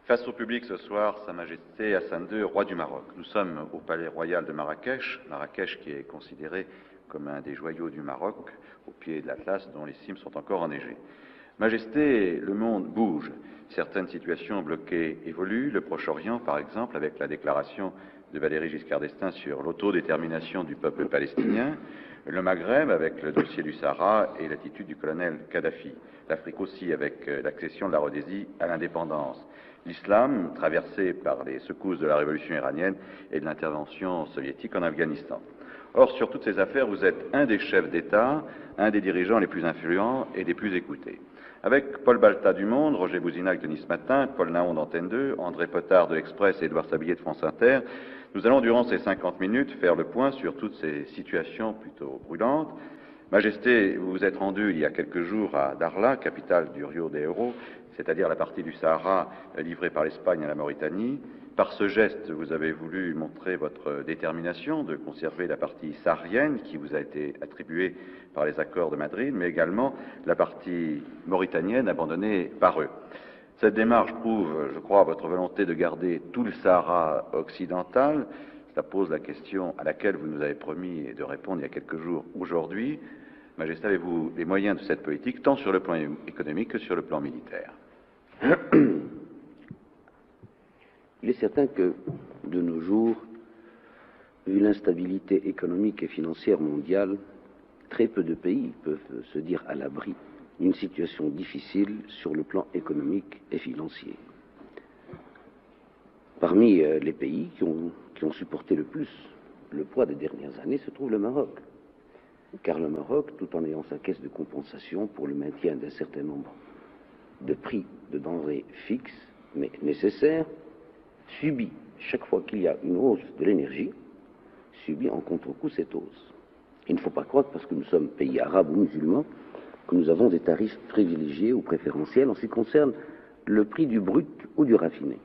Face au public ce soir, Sa Majesté Hassan II, roi du Maroc. Nous sommes au Palais Royal de Marrakech, Marrakech qui est considéré comme un des joyaux du Maroc, au pied de l'Atlas, dont les cimes sont encore enneigées. Majesté, le monde bouge. Certaines situations bloquées évoluent. Le Proche-Orient, par exemple, avec la déclaration de Valéry Giscard d'Estaing sur l'autodétermination du peuple palestinien. Le Maghreb, avec le dossier du Sahara et l'attitude du colonel Kadhafi. L'Afrique aussi, avec l'accession de la Rhodésie à l'indépendance. L'islam, traversé par les secousses de la révolution iranienne et de l'intervention soviétique en Afghanistan. Or, sur toutes ces affaires, vous êtes un des chefs d'État, un des dirigeants les plus influents et des plus écoutés. Avec Paul Balta du Monde, Roger Bouzinac de Nice Matin, Paul Naon d'Antenne 2, André Potard de l'Express et Édouard Sablier de France Inter, nous allons durant ces 50 minutes faire le point sur toutes ces situations plutôt brûlantes. Majesté, vous vous êtes rendu il y a quelques jours à Darla, capitale du Rio de Janeiro, c'est-à-dire la partie du Sahara livrée par l'Espagne à la Mauritanie. Par ce geste, vous avez voulu montrer votre détermination de conserver la partie saharienne qui vous a été attribuée par les accords de Madrid, mais également la partie mauritanienne abandonnée par eux. Cette démarche prouve, je crois, votre volonté de garder tout le Sahara occidental. Cela pose la question à laquelle vous nous avez promis de répondre il y a quelques jours aujourd'hui. Majesté, avez-vous les moyens de cette politique, tant sur le plan économique que sur le plan militaire? Il est certain que, de nos jours, vu l'instabilité économique et financière mondiale, très peu de pays peuvent se dire à l'abri d'une situation difficile sur le plan économique et financier. Parmi les pays qui ont supporté le plus le poids des dernières années se trouve le Maroc. Car le Maroc, tout en ayant sa caisse de compensation pour le maintien d'un certain nombre de prix de denrées fixes, mais nécessaires, subit, chaque fois qu'il y a une hausse de l'énergie, subit en contre-coup cette hausse. Il ne faut pas croire que parce que nous sommes pays arabes ou musulmans, que nous avons des tarifs privilégiés ou préférentiels en ce qui concerne le prix du brut ou du raffiné.